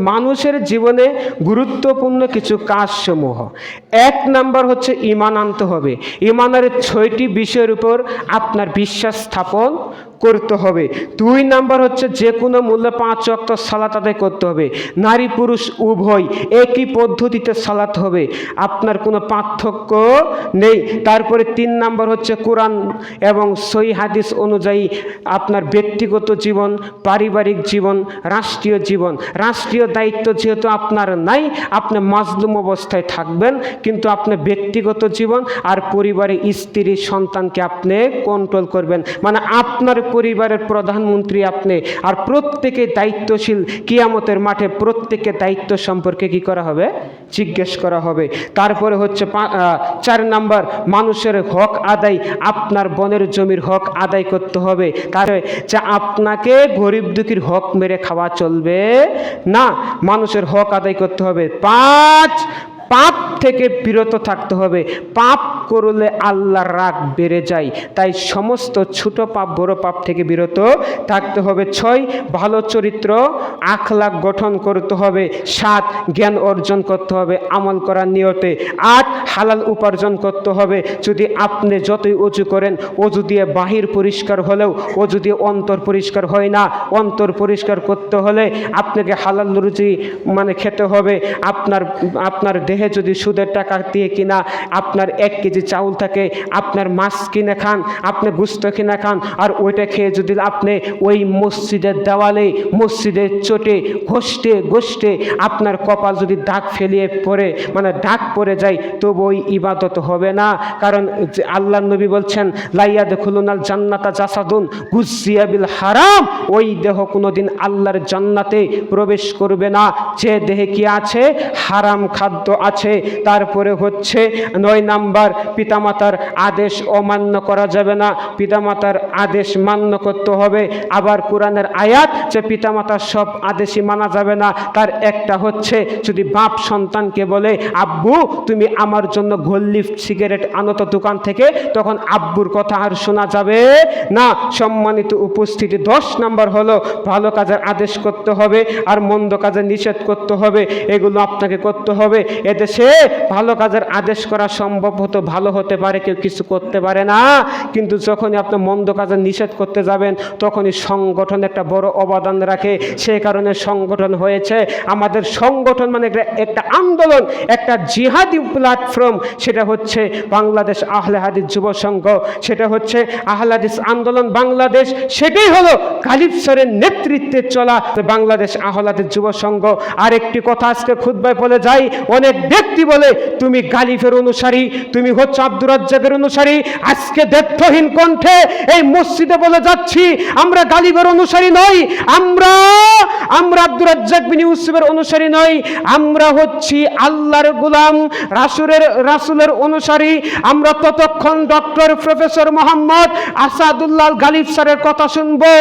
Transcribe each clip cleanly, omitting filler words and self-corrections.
মানুষের জীবনে গুরুত্বপূর্ণ কিছু কাজসমূহ। 1 নাম্বার হচ্ছে ঈমান আনতে হবে। ঈমানের 6টি বিষয়ের উপর আপনার বিশ্বাস স্থাপন করতে হবে। 2 নাম্বার হচ্ছে যে কোনো মূল্যে 5 ওয়াক্ত সালাত আদায় করতে হবে। নারী পুরুষ উভয় একই পদ্ধতিতে সালাত হবে, আপনার কোনো পার্থক্য নেই। তারপরে 3 নাম্বার হচ্ছে কোরআন এবং সহিহ হাদিস অনুযায়ী আপনার ব্যক্তিগত জীবন, পারিবারিক জীবন, রাষ্ট্রীয় জীবন, রাষ্ট্রীয় দায়িত্ব যেহেতু আপনার নাই, আপনি মাজলুম অবস্থায় থাকবেন, কিন্তু আপনার ব্যক্তিগত জীবন আর পরিবারে স্ত্রী সন্তানকে আপনি কন্ট্রোল করবেন, মানে আপনার পরিবারের প্রধানমন্ত্রী আপনি। আর প্রত্যেকে দায়িত্বশীল, কিয়ামতের মাঠে প্রত্যেকে দায়িত্ব সম্পর্কে কি করা হবে? জিজ্ঞেস করা হবে। তারপরে হচ্ছে 4 নাম্বার মানুষের হক আদায়, আপনার বনের জমির হক আদায় করতে হবে। তাহলে যে আপনাকে গরিব দুঃখীর হক মেরে খাওয়া চলবে না, মানুষের হক আদায় করতে হবে। 5 পাপ থেকে বিরত থাকতে হবে। পাপ করলে আল্লাহর রাগ বেড়ে যায়, তাই সমস্ত ছোট পাপ বড় পাপ থেকে বিরত থাকতে হবে। 6 ভালো চরিত্র আখলাক গঠন করতে হবে। 7 জ্ঞান অর্জন করতে হবে আমল করার নিয়তে। 8 হালাল উপার্জন করতে হবে। যদি আপনি যতই অজু করেন, অজু দিয়ে বাহির পরিষ্কার হলেও অজু দিয়ে অন্তর পরিষ্কার হয় না। অন্তর পরিষ্কার করতে হলে আপনাকে হালাল রুজি মানে খেতে হবে। আপনার দেহে যদি সুদের টাকা দিয়ে কিনা আপনার 1 কেজি চাউল থাকে, আপনার মাছ কিনে খান, আপনি গোশত কিনে খান, আর ওইটা খেয়ে যদি আপনি ওই মসজিদের দেওয়ালে, মসজিদের চোটে ঘষতে আপনার কপাল যদি দাগ ফেলিয়ে পড়ে, মানে দাগ পড়ে যায়, তবু ওই ইবাদত হবে না। কারণ আল্লাহ নবী বলছেন লাইয়াদখুলুনাল জান্নাতা জাসাদুন গুজ্জিয়া বিল হারাম, ওই দেহ কোনোদিন আল্লাহর জান্নাতে প্রবেশ করবে না যে দেহে কি আছে? হারাম খাদ্য আছে। তারপরে হচ্ছে 9 নাম্বার পিতামাতার আদেশ অমান্য করা যাবে না, পিতামাতার আদেশ মান্য করতে হবে। আবার কোরআনের আয়াত যে পিতামাতার সব আদেশই মানা যাবে না, তার একটা হচ্ছে যদি বাপ সন্তানকে বলে আব্বু তুমি আমার জন্য গোল্লিফ সিগারেট আনো তো দোকান থেকে, তখন আব্বুর কথা আর শোনা যাবে না। সম্মানিত উপস্থিতি, 10 নাম্বার হলো ভালো কাজের আদেশ করতে হবে আর মন্দ কাজের নিষেধ করতে হবে। এগুলো আপনাকে করতে হবে। এদেশে ভালো কাজের আদেশ করা সম্ভব হতো, ভালো হতে পারে, কেউ কিছু করতে পারে না, কিন্তু যখনই আপনি মন্দ কাজের নিষেধ করতে যাবেন তখনই সংগঠন একটা বড় অবদান রাখে। সেই কারণে সংগঠন হয়েছে। আমাদের সংগঠন মানে একটা আন্দোলন, একটা জিহাদি প্ল্যাটফর্ম। সেটা হচ্ছে বাংলাদেশ আহলে হাদিস যুব সংঘ, সেটা হচ্ছে আহলে হাদিস আন্দোলন বাংলাদেশ। সেটাই হলো গালিব স্যারের নেতৃত্বে চলা বাংলাদেশ আহলে হাদিস যুব সংঘ। আরেকটি কথা আজকে খুতবায় বলে যাই, অনেক ব্যক্তি বলে তুমি গালিফের অনুসারী, তুমি হচ্ছে আব্দুর রাজ্জাকের অনুসারী। আজকে দ্ব্যর্থহীন কণ্ঠে এই মসজিদে বলে যাচ্ছি, আমরা গালিবের অনুসারী নই, আমরা আব্দুর রাজ্জাক বিন ইউসুফের অনুসারী নই, আমরা হচ্ছি আল্লাহর গোলাম, রাসূলের অনুসারী। আমরা ততক্ষণ ডক্টর প্রফেসর মোহাম্মদ আসাদুল্লাহ গালিব স্যারের কথা শুনবো,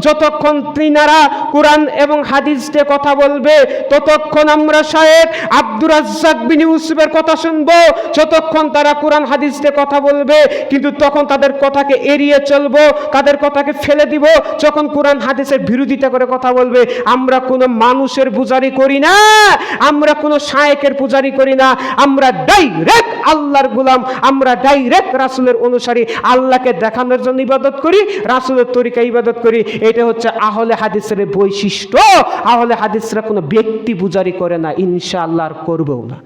যতক্ষণ তিনারা কোরআন এবং হাদিস দিয়ে কথা বলবে, ততক্ষণ আমরা শায়েখ আব্দুর রাজ্জাক বিন ইউসুফের কথা শুনবো, যতক্ষণ তারা কোরআন হাদিস দিয়ে কথা বলবে। কিন্তু তখন তাদের কথাকে এড়িয়ে চলবো, তাদের কথাকে ফেলে দিব যখন কোরআন হাদিসের বিরোধিতা করে কথা বলবে। আমরা কোনো মানুষের পূজারি করি না, আমরা কোনো শায়েখের পূজারি করি না, আমরা ডাইরেক্ট আল্লাহর গোলাম, আমরা ডাইরেক্ট রাসূলের অনুসারী। আল্লাহকে দেখানোর জন্য ইবাদত করি, রাসূলের তরিকা ইবাদত করি। এটা হচ্ছে আহলে হাদিসের বৈশিষ্ট্য। আহলে হাদিসরা কোনো ব্যক্তি পূজারি করে না, ইনশাআল্লাহ আর করবেও না।